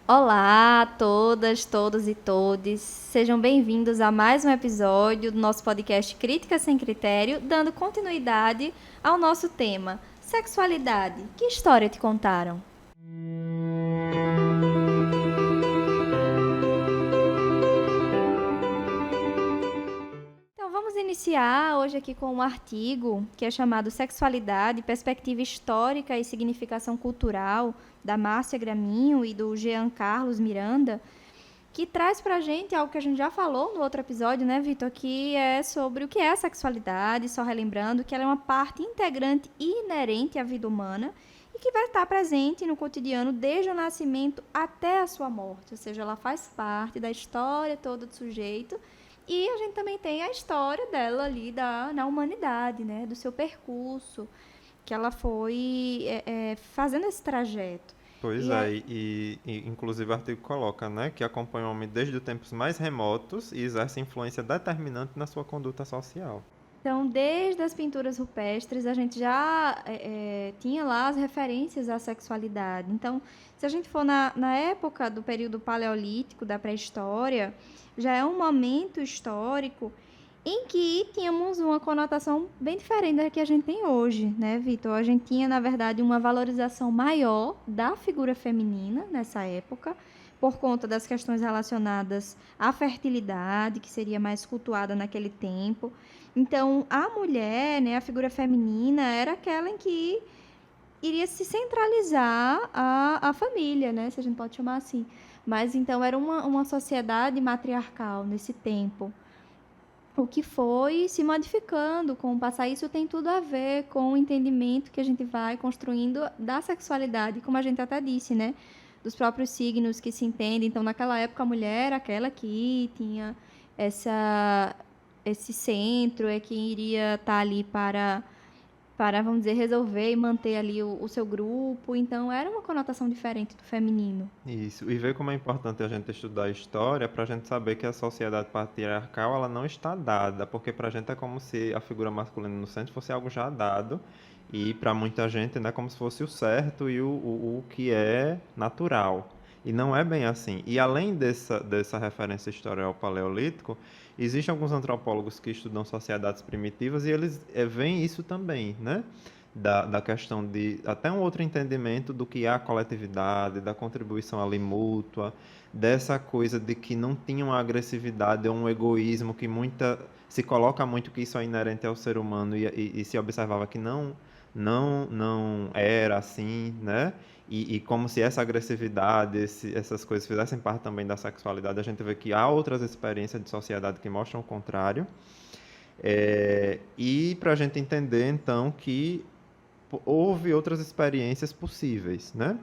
Olá a todas, todos e todes. Sejam bem-vindos a mais um episódio do nosso podcast Crítica Sem Critério, dando continuidade ao nosso tema Sexualidade. Que história te contaram? Então vamos iniciar hoje aqui com um artigo que é chamado Sexualidade, Perspectiva Histórica e Significação Cultural, da Márcia Graminho e do Jean Carlos Miranda, que traz pra gente algo que a gente já falou no outro episódio, né, Vitor? Que é sobre o que é a sexualidade, só relembrando que ela é uma parte integrante e inerente à vida humana e que vai estar presente no cotidiano desde o nascimento até a sua morte. Ou seja, ela faz parte da história toda do sujeito e a gente também tem a história dela ali na humanidade, né, do seu percurso, que ela foi fazendo esse trajeto. Pois E é, é, inclusive o artigo coloca, né, que acompanha o homem desde os tempos mais remotos e exerce influência determinante na sua conduta social. Então, desde as pinturas rupestres, a gente já tinha lá as referências à sexualidade. Então, se a gente for na época do período paleolítico, da pré-história, já é um momento histórico em que tínhamos uma conotação bem diferente da que a gente tem hoje, né, Vitor? A gente tinha, na verdade, uma valorização maior da figura feminina nessa época, por conta das questões relacionadas à fertilidade, que seria mais cultuada naquele tempo. Então, a mulher, né, a figura feminina, era aquela em que iria se centralizar a família, né, se a gente pode chamar assim. Mas então era uma sociedade matriarcal nesse tempo. O que foi se modificando com o passar, isso tem tudo a ver com o entendimento que a gente vai construindo da sexualidade, como a gente até disse, né? Dos próprios signos que se entendem. Então, naquela época, a mulher era aquela que tinha essa, esse centro, é quem iria estar ali para, vamos dizer, resolver e manter ali o seu grupo. Então, era uma conotação diferente do feminino. Isso, e ver como é importante a gente estudar a história para a gente saber que a sociedade patriarcal ela não está dada, porque para a gente é como se a figura masculina no centro fosse algo já dado, e para muita gente é como se fosse o certo e o que é natural. E não é bem assim. E além dessa referência histórica ao Paleolítico, existem alguns antropólogos que estudam sociedades primitivas e eles veem isso também, né? Da questão de até um outro entendimento do que é a coletividade, da contribuição ali mútua, dessa coisa de que não tinha uma agressividade ou um egoísmo que se coloca muito que isso é inerente ao ser humano e se observava que não era assim, né? E como se essa agressividade, essas coisas fizessem parte também da sexualidade, a gente vê que há outras experiências de sociedade que mostram o contrário. E para a gente entender, então, que houve outras experiências possíveis, né?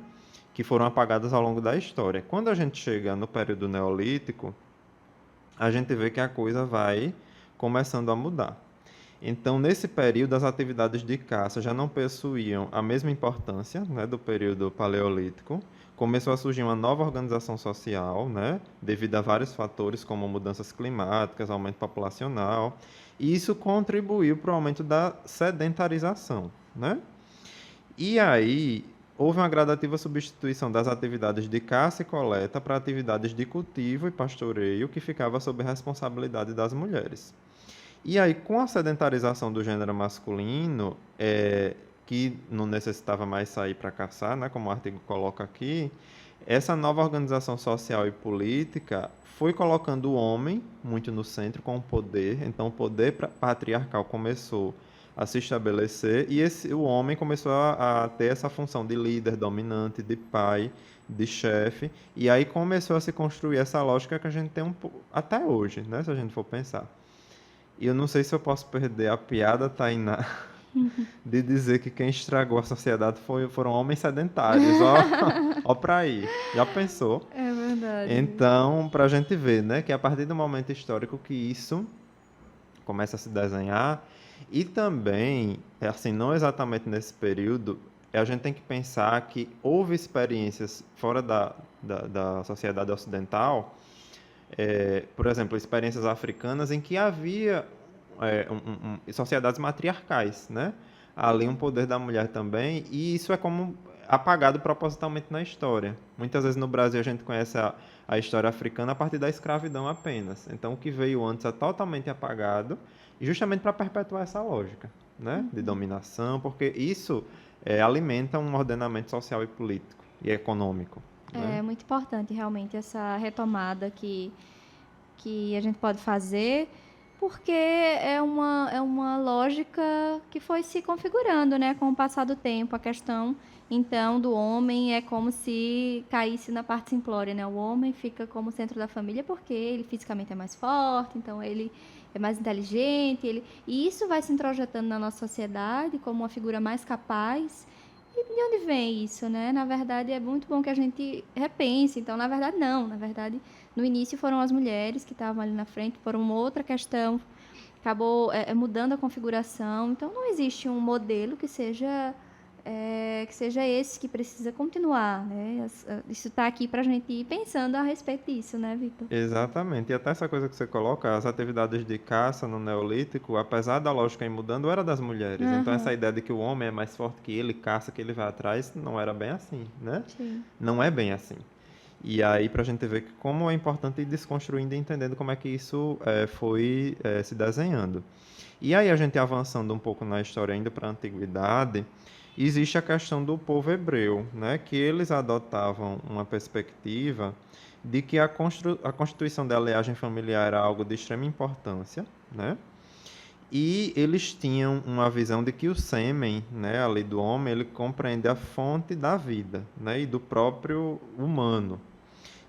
Que foram apagadas ao longo da história. Quando a gente chega no período neolítico, a gente vê que a coisa vai começando a mudar. Então, nesse período, as atividades de caça já não possuíam a mesma importância, né, do período paleolítico. Começou a surgir uma nova organização social, né, devido a vários fatores como mudanças climáticas, aumento populacional, e isso contribuiu para o aumento da sedentarização, né? E aí, houve uma gradativa substituição das atividades de caça e coleta para atividades de cultivo e pastoreio, que ficava sob a responsabilidade das mulheres. E aí, com a sedentarização do gênero masculino, que não necessitava mais sair para caçar, né, como o artigo coloca aqui, essa nova organização social e política foi colocando o homem muito no centro com o poder. Então, o poder patriarcal começou a se estabelecer e o homem começou a ter essa função de líder, dominante, de pai, de chefe. E aí começou a se construir essa lógica que a gente tem até hoje, né, se a gente for pensar. E eu não sei se eu posso perder a piada, Tainá, de dizer que quem estragou a sociedade foram homens sedentários. Ó, ó pra aí. Já pensou? É verdade, Vitor. Então, pra gente ver, né, que a partir do momento histórico que isso começa a se desenhar, e também, assim, não exatamente nesse período, a gente tem que pensar que houve experiências fora da sociedade ocidental, por exemplo, experiências africanas em que havia sociedades matriarcais, né? Ali um poder da mulher também, e isso é como apagado propositalmente na história. Muitas vezes no Brasil a gente conhece a história africana a partir da escravidão apenas. Então o que veio antes é totalmente apagado, e justamente para perpetuar essa lógica, né, de dominação, porque isso alimenta um ordenamento social e político e econômico, né? É muito importante realmente essa retomada que a gente pode fazer, porque é uma lógica que foi se configurando, né, com o passar do tempo. A questão, então, do homem é como se caísse na parte simplória, né? O homem fica como centro da família porque ele fisicamente é mais forte, então ele é mais inteligente, e isso vai se introjetando na nossa sociedade como uma figura mais capaz. E de onde vem isso, né? Na verdade, é muito bom que a gente repense. Então, na verdade, não. Na verdade, no início foram as mulheres que estavam ali na frente, por uma outra questão, acabou mudando a configuração. Então, não existe um modelo que seja esse que precisa continuar, né? Isso está aqui para a gente ir pensando a respeito disso, né, Vitor? Exatamente. E até essa coisa que você coloca, as atividades de caça no Neolítico, apesar da lógica ir mudando, era das mulheres. Então essa Aham, ideia de que o homem é mais forte que ele, caça que ele vai atrás, não era bem assim, né? sim. Não é bem assim. E aí pra gente ver que como é importante ir desconstruindo e entendendo como é que isso foi se desenhando. E aí a gente avançando um pouco na história ainda para a antiguidade, existe a questão do povo hebreu, né, que eles adotavam uma perspectiva de que a constituição da linhagem familiar era algo de extrema importância, né? E eles tinham uma visão de que o sêmen, né, ali do homem, ele compreende a fonte da vida, né, e do próprio humano.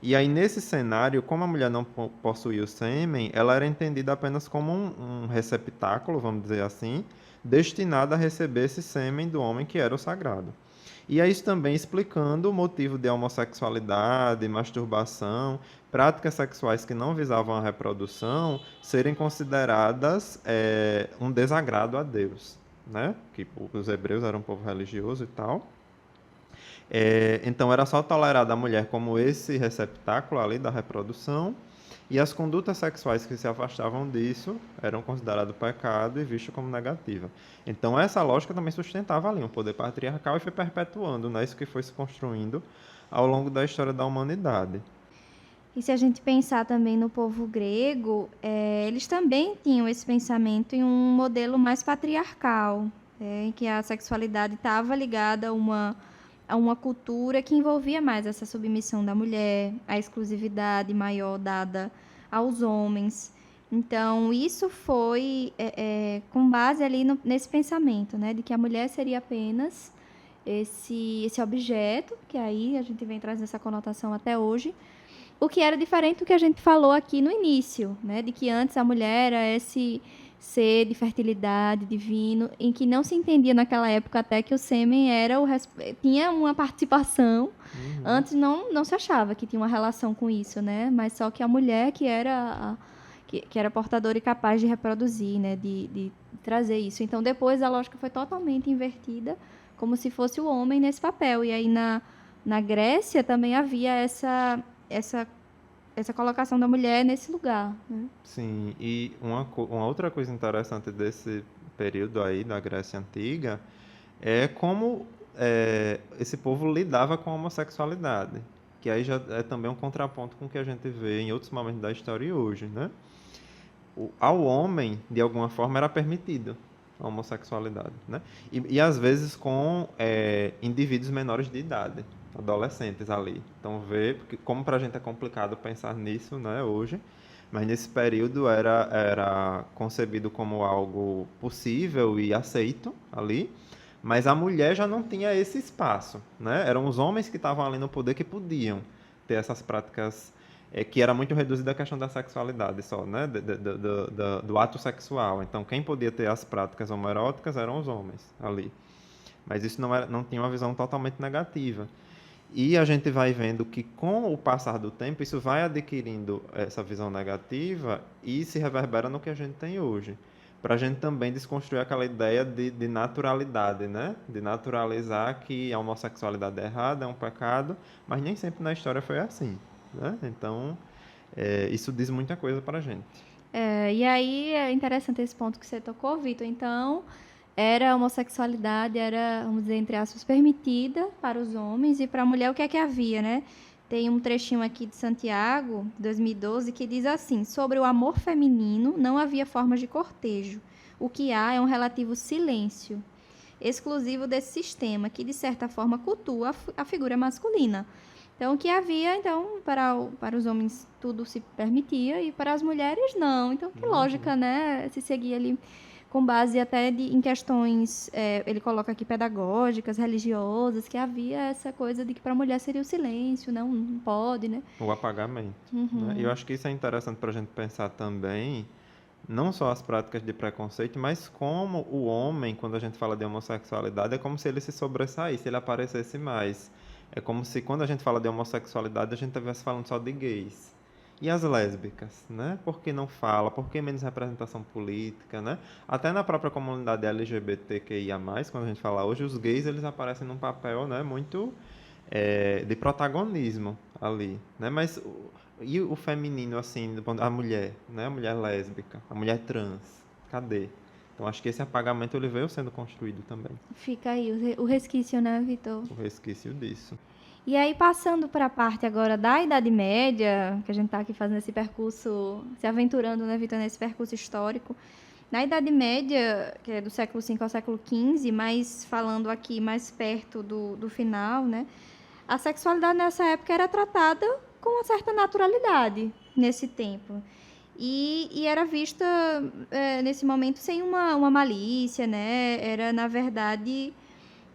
E aí, nesse cenário, como a mulher não possuía o sêmen, ela era entendida apenas como um receptáculo, vamos dizer assim, destinado a receber esse sêmen do homem que era o sagrado. E é isso também explicando o motivo de homossexualidade, masturbação, práticas sexuais que não visavam a reprodução serem consideradas um desagrado a Deus, né? Que os hebreus eram um povo religioso e tal. Então era só tolerada a mulher como esse receptáculo ali da reprodução, e as condutas sexuais que se afastavam disso eram consideradas pecado e vistas como negativa. Então essa lógica também sustentava ali um poder patriarcal e foi perpetuando, né, isso que foi se construindo ao longo da história da humanidade. E se a gente pensar também no povo grego, eles também tinham esse pensamento em um modelo mais patriarcal, em que a sexualidade estava ligada a uma cultura que envolvia mais essa submissão da mulher, a exclusividade maior dada aos homens. Então, isso foi com base ali nesse pensamento, né, de que a mulher seria apenas esse objeto, que aí a gente vem trazendo essa conotação até hoje, o que era diferente do que a gente falou aqui no início, né? De que antes a mulher era esse ser de fertilidade divino, em que não se entendia naquela época até que o sêmen era tinha uma participação. Uhum. Antes não se achava que tinha uma relação com isso, né? Mas só que a mulher que era que era portadora e capaz de reproduzir, né? De trazer isso. Então depois a lógica foi totalmente invertida, como se fosse o homem nesse papel. E aí na Grécia também havia essa essa colocação da mulher nesse lugar, né? Sim, e uma outra coisa interessante desse período aí da Grécia Antiga é como esse povo lidava com a homossexualidade, que aí já é também um contraponto com o que a gente vê em outros momentos da história e hoje, né? Ao homem, de alguma forma, era permitido a homossexualidade, né? E às vezes com indivíduos menores de idade, adolescentes ali. Então vê, porque como pra gente é complicado pensar nisso, né, hoje, mas nesse período era concebido como algo possível e aceito ali, mas a mulher já não tinha esse espaço, né? Eram os homens que estavam ali no poder que podiam ter essas práticas que era muito reduzida a questão da sexualidade só, né? Do ato sexual. Então, quem podia ter as práticas homoeróticas eram os homens ali. Mas isso não tinha uma visão totalmente negativa. E a gente vai vendo que, com o passar do tempo, isso vai adquirindo essa visão negativa e se reverbera no que a gente tem hoje. Para a gente também desconstruir aquela ideia de naturalidade, né? De naturalizar que a homossexualidade é errada, é um pecado, mas nem sempre na história foi assim, né? Então, isso diz muita coisa para a gente. E aí é interessante esse ponto que você tocou, Vitor. Então, era a homossexualidade, era, vamos dizer, entre aspas, permitida para os homens, e para a mulher o que havia, né? Tem um trechinho aqui de Santiago, 2012, que diz assim: sobre o amor feminino não havia formas de cortejo. O que há é um relativo silêncio, exclusivo desse sistema, que de certa forma cultua a figura masculina. Então, o que havia, então, para os homens tudo se permitia e para as mulheres não. Então, que Uhum. lógica, né? Se seguia ali com base até em questões, ele coloca aqui pedagógicas, religiosas, que havia essa coisa de que para a mulher seria o silêncio, não pode, né? O apagamento, né? E eu Uhum. acho que isso é interessante para a gente pensar também, não só as práticas de preconceito, mas como o homem, quando a gente fala de homossexualidade, é como se ele se sobressaísse, ele aparecesse mais. É como se quando a gente fala de homossexualidade, a gente estivesse falando só de gays. E as lésbicas, né? Por que não fala? Por que menos representação política, né? Até na própria comunidade LGBTQIA+, quando a gente fala hoje, os gays eles aparecem num papel, né, muito de protagonismo ali, né? Mas e o feminino, assim, a mulher, né? A mulher lésbica, a mulher trans, cadê? Então acho que esse apagamento ele veio sendo construído também, Fica aí o resquício, né, Vitor? o resquício disso. E aí, passando para a parte agora da Idade Média, que a gente está aqui fazendo esse percurso, se aventurando, né, Vitor, nesse percurso histórico. Na Idade Média, que é do século V ao século XV, mas falando aqui mais perto do final, né, a sexualidade nessa época era tratada com uma certa naturalidade nesse tempo. E era vista, nesse momento, sem uma malícia, né? Era, na verdade,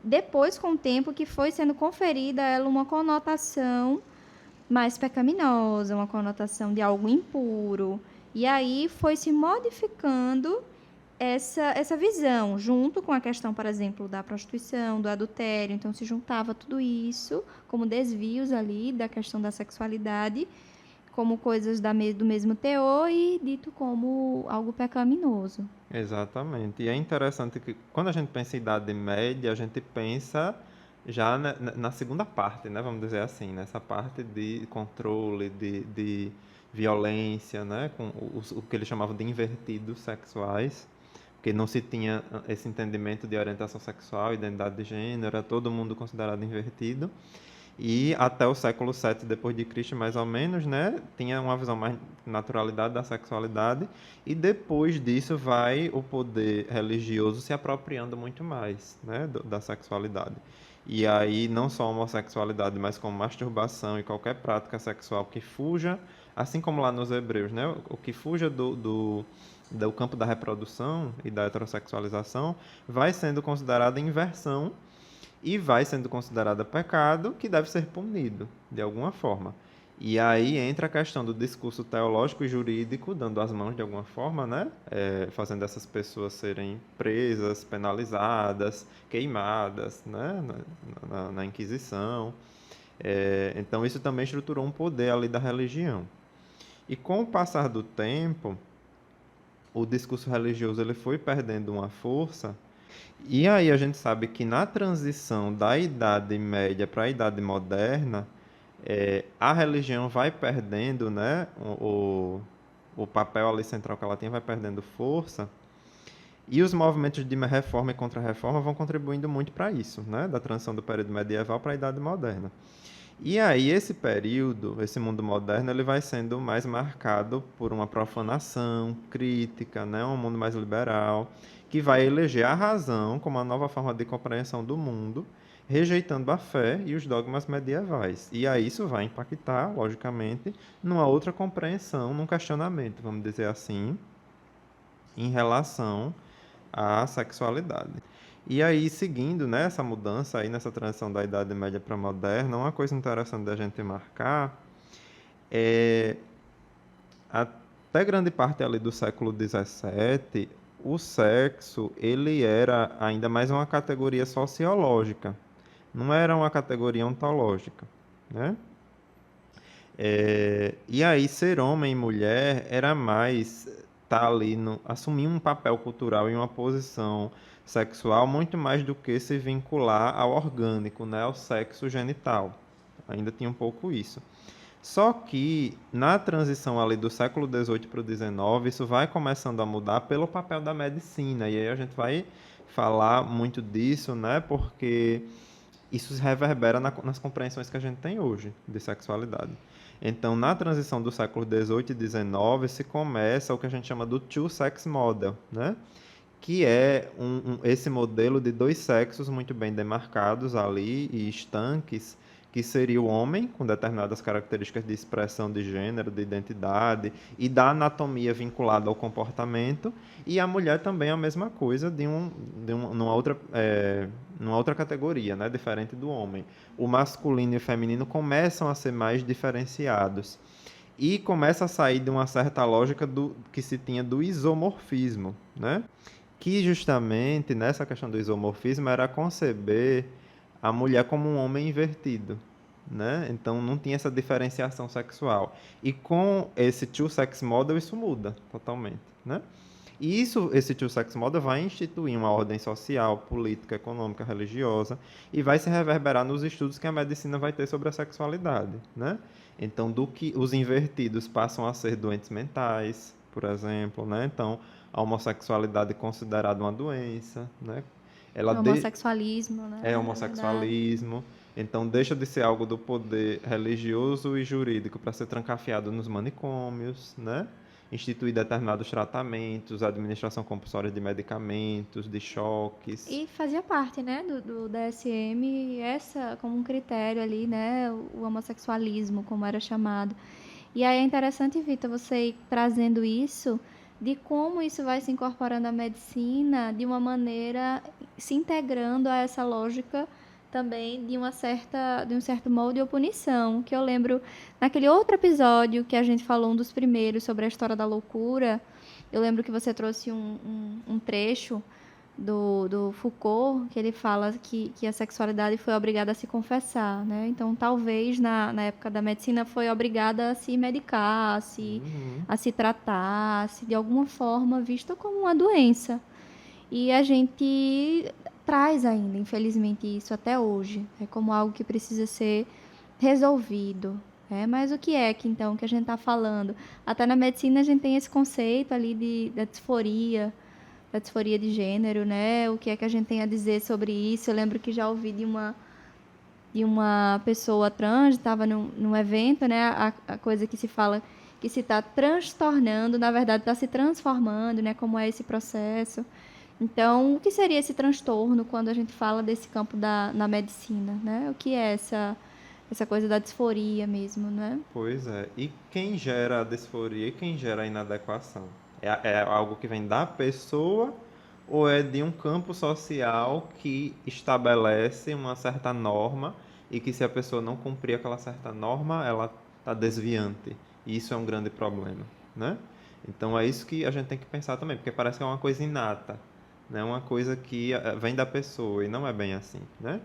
depois, com o tempo, que foi sendo conferida a ela uma conotação mais pecaminosa, uma conotação de algo impuro. E aí foi se modificando essa visão, junto com a questão, por exemplo, da prostituição, do adultério. Então, se juntava tudo isso como desvios ali da questão da sexualidade, como coisas do mesmo teor e dito como algo pecaminoso. Exatamente. E é interessante que quando a gente pensa em Idade Média, a gente pensa já na segunda parte, né? Vamos dizer assim, nessa parte de controle, de violência, né? Com o que eles chamavam de invertidos sexuais, porque não se tinha esse entendimento de orientação sexual, identidade de gênero, era todo mundo considerado invertido. E até o século VII depois de Cristo, mais ou menos, né, tinha uma visão mais de naturalidade da sexualidade. E depois disso vai o poder religioso se apropriando muito mais, né, da sexualidade. E aí não só a homossexualidade, mas como masturbação e qualquer prática sexual que fuja, assim como lá nos Hebreus, né, o que fuja do campo da reprodução e da heterossexualização, vai sendo considerada inversão e vai sendo considerada pecado que deve ser punido de alguma forma. E aí entra a questão do discurso teológico e jurídico, dando as mãos de alguma forma, né? Fazendo essas pessoas serem presas, penalizadas, queimadas, né? Na Inquisição. Então isso também estruturou um poder ali da religião. E com o passar do tempo, o discurso religioso ele foi perdendo uma força e aí a gente sabe que na transição da Idade Média para a Idade Moderna, a religião vai perdendo, né, o papel ali central que ela tem, vai perdendo força, e os movimentos de reforma e contra-reforma vão contribuindo muito para isso, né, da transição do período medieval para a Idade Moderna. E aí esse período, esse mundo moderno, ele vai sendo mais marcado por uma profanação crítica, né? Um mundo mais liberal, que vai eleger a razão como a nova forma de compreensão do mundo, rejeitando a fé e os dogmas medievais. E aí isso vai impactar, logicamente, numa outra compreensão, num questionamento, vamos dizer assim, em relação à sexualidade. E aí, seguindo nessa mudança aí, nessa transição da Idade Média para a Moderna, uma coisa interessante da gente marcar é até grande parte ali do século XVII, o sexo ele era ainda mais uma categoria sociológica, não era uma categoria ontológica, né? E aí ser homem e mulher era mais estar ali assumir um papel cultural e uma posição sexual muito mais do que se vincular ao orgânico, né, ao sexo genital. Ainda tinha um pouco isso. Só que na transição ali do século XVIII para o XIX, isso vai começando a mudar pelo papel da medicina. E aí a gente vai falar muito disso, né? Porque isso se reverbera nas compreensões que a gente tem hoje de sexualidade. Então, na transição do século XVIII e XIX, se começa o que a gente chama do two-sex model, né? Que é esse modelo de dois sexos muito bem demarcados ali e estanques, que seria o homem, com determinadas características de expressão de gênero, de identidade e da anatomia vinculada ao comportamento, e a mulher também a mesma coisa, numa outra categoria, né, diferente do homem. O masculino e o feminino começam a ser mais diferenciados. E começa a sair de uma certa lógica que se tinha do isomorfismo, né? Que justamente nessa questão do isomorfismo era conceber a mulher como um homem invertido, né? Então não tinha essa diferenciação sexual. E com esse two-sex model isso muda totalmente, né? E esse two-sex model vai instituir uma ordem social, política, econômica, religiosa e vai se reverberar nos estudos que a medicina vai ter sobre a sexualidade, né? Então, do que os invertidos passam a ser doentes mentais, por exemplo, né? Então, a homossexualidade é considerada uma doença, né? Ela O homossexualismo, né? é Na verdade. homossexualismo, então deixa de ser algo do poder religioso e jurídico para ser trancafiado nos manicômios, né? Instituir determinados tratamentos, administração compulsória de medicamentos, de choques. E fazia parte, né, do DSM, essa como um critério ali, né, o homossexualismo, como era chamado. E aí é interessante, Vitor, você ir trazendo isso, de como isso vai se incorporando à medicina de uma maneira, se integrando a essa lógica também de um certo molde ou punição, que eu lembro naquele outro episódio que a gente falou, um dos primeiros, sobre a história da loucura, eu lembro que você trouxe um trecho do Foucault, que ele fala que a sexualidade foi obrigada a se confessar, né? Então, talvez, na época da medicina, foi obrigada a se medicar, Uhum. a se tratar, a se, de alguma forma, vista como uma doença. E a gente traz ainda, infelizmente, isso até hoje. É como algo que precisa ser resolvido. Mas o que é que, então, que a gente está falando? Até na medicina a gente tem esse conceito ali da disforia de gênero, né? O que é que a gente tem a dizer sobre isso? Eu lembro que já ouvi de uma pessoa trans, estava num evento, né? A coisa que se fala que se está transtornando, na verdade está se transformando, né? Como é esse processo. Então, o que seria esse transtorno quando a gente fala desse campo na medicina, né? O que é essa coisa da disforia mesmo, né? Pois é. E quem gera a disforia e quem gera a inadequação? É algo que vem da pessoa ou é de um campo social que estabelece uma certa norma e que se a pessoa não cumprir aquela certa norma, ela está desviante. E isso é um grande problema, né? Então é isso que a gente tem que pensar também, porque parece que é uma coisa inata, né? Uma coisa que vem da pessoa e não é bem assim, né?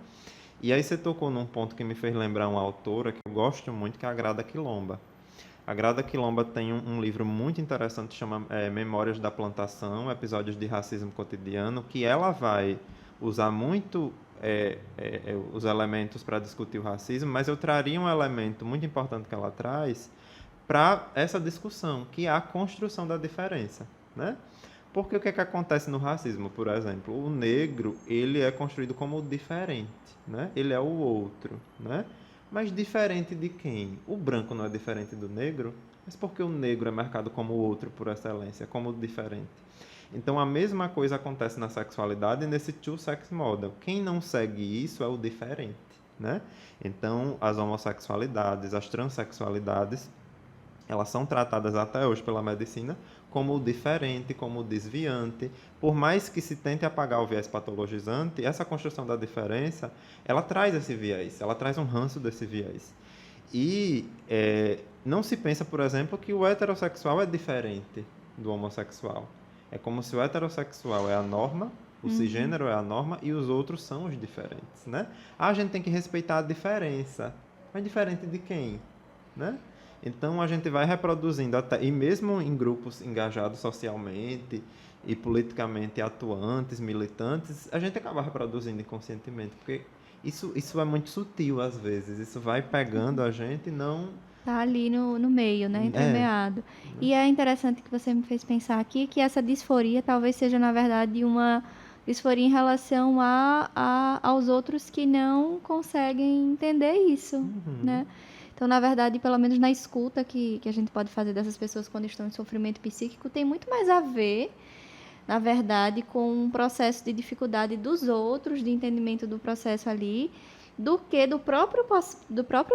E aí você tocou num ponto que me fez lembrar uma autora que eu gosto muito, que é a Grada Quilomba. A Grada Quilomba tem um livro muito interessante que chama Memórias da Plantação, Episódios de Racismo Cotidiano, que ela vai usar muito os elementos para discutir o racismo, mas eu traria um elemento muito importante que ela traz para essa discussão, que é a construção da diferença, né? Porque o que é que acontece no racismo, por exemplo? O negro, ele é construído como diferente, né? Ele é o outro, né? Mas diferente de quem? O branco não é diferente do negro, mas porque o negro é marcado como o outro por excelência, como diferente. Então a mesma coisa acontece na sexualidade nesse two-sex model. Quem não segue isso é o diferente, né? Então as homossexualidades, as transexualidades, elas são tratadas até hoje pela medicina como diferente, como desviante. Por mais que se tente apagar o viés patologizante, essa construção da diferença, ela traz esse viés, ela traz um ranço desse viés. E não se pensa, por exemplo, que o heterossexual é diferente do homossexual. É como se o heterossexual é a norma, o cisgênero é a norma e os outros são os diferentes, né? A gente tem que respeitar a diferença. Mas diferente de quem, né? Então a gente vai reproduzindo até, e mesmo em grupos engajados socialmente e politicamente atuantes, militantes, a gente acaba reproduzindo inconscientemente, porque isso é muito sutil às vezes, isso vai pegando a gente e não Tá ali no meio, né, é, entremeado. E é interessante que você me fez pensar aqui que essa disforia talvez seja, na verdade, uma disforia em relação aos outros que não conseguem entender isso, né? Então, na verdade, pelo menos na escuta que a gente pode fazer dessas pessoas quando estão em sofrimento psíquico, tem muito mais a ver, na verdade, com um processo de dificuldade dos outros, de entendimento do processo ali, do que do próprio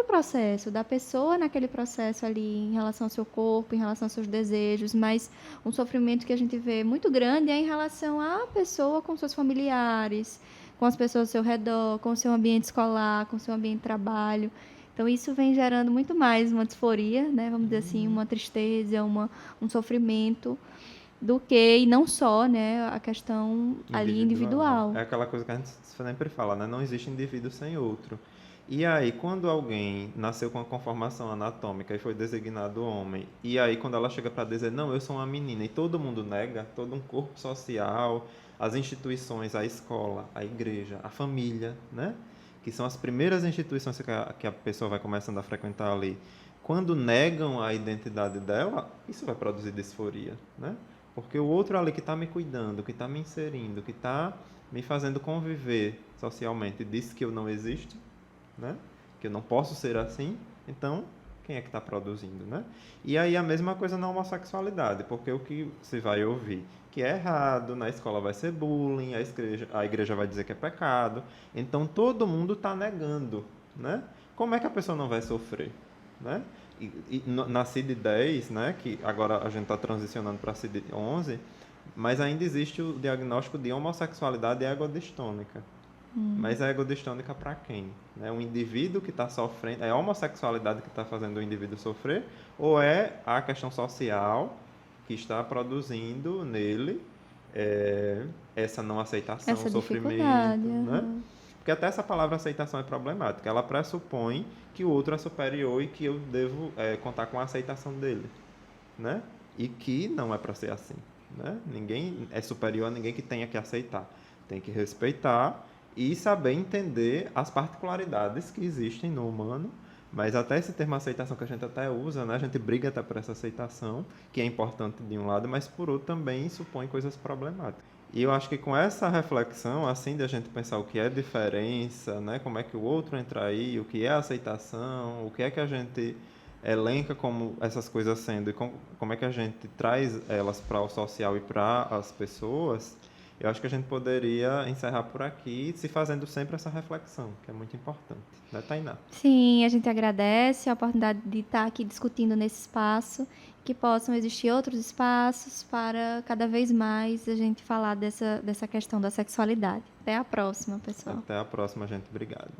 processo, da pessoa naquele processo ali, em relação ao seu corpo, em relação aos seus desejos, mas um sofrimento que a gente vê muito grande é em relação à pessoa com seus familiares, com as pessoas ao seu redor, com o seu ambiente escolar, com o seu ambiente de trabalho. Então, isso vem gerando muito mais uma disforia, né? Vamos dizer assim, uma tristeza, um sofrimento, do que, e não só, né, a questão ali individual. É aquela coisa que a gente sempre fala, né? Não existe indivíduo sem outro. E aí, quando alguém nasceu com a conformação anatômica e foi designado homem, e aí quando ela chega para dizer, não, eu sou uma menina, e todo mundo nega, todo um corpo social, as instituições, a escola, a igreja, a família, né? Que são as primeiras instituições que a pessoa vai começando a frequentar ali. Quando negam a identidade dela, isso vai produzir disforia, né? Porque o outro ali que está me cuidando, que está me inserindo, que está me fazendo conviver socialmente, disse que eu não existo, né? Que eu não posso ser assim, então quem é que está produzindo, né? E aí a mesma coisa na homossexualidade, porque o que se vai ouvir que é errado, na escola vai ser bullying, a igreja vai dizer que é pecado, então todo mundo está negando, né? Como é que a pessoa não vai sofrer, né? Na CID-10, né, que agora a gente está transicionando para a CID-11, mas ainda existe o diagnóstico de homossexualidade egodistônica. Mas é egodistônica para quem? Né? Um indivíduo que está sofrendo, é a homossexualidade que está fazendo o indivíduo sofrer, ou é a questão social que está produzindo nele essa não aceitação, Essa sofrimento, dificuldade, né? Porque até essa palavra aceitação é problemática. Ela pressupõe que o outro é superior e que eu devo contar com a aceitação dele, né? E que não é para ser assim, né? Ninguém é superior a ninguém que tenha que aceitar. Tem que respeitar e saber entender as particularidades que existem no humano. Mas até esse termo aceitação que a gente até usa, né? A gente briga até por essa aceitação, que é importante de um lado, mas por outro também supõe coisas problemáticas. E eu acho que com essa reflexão, assim, de a gente pensar o que é diferença, né? Como é que o outro entra aí, o que é aceitação, o que é que a gente elenca como essas coisas sendo e como é que a gente traz elas para o social e para as pessoas, eu acho que a gente poderia encerrar por aqui, se fazendo sempre essa reflexão, que é muito importante, né, Tainá? Sim, a gente agradece a oportunidade de estar aqui discutindo nesse espaço, que possam existir outros espaços para cada vez mais a gente falar dessa questão da sexualidade. Até a próxima, pessoal. Até a próxima, gente. Obrigado.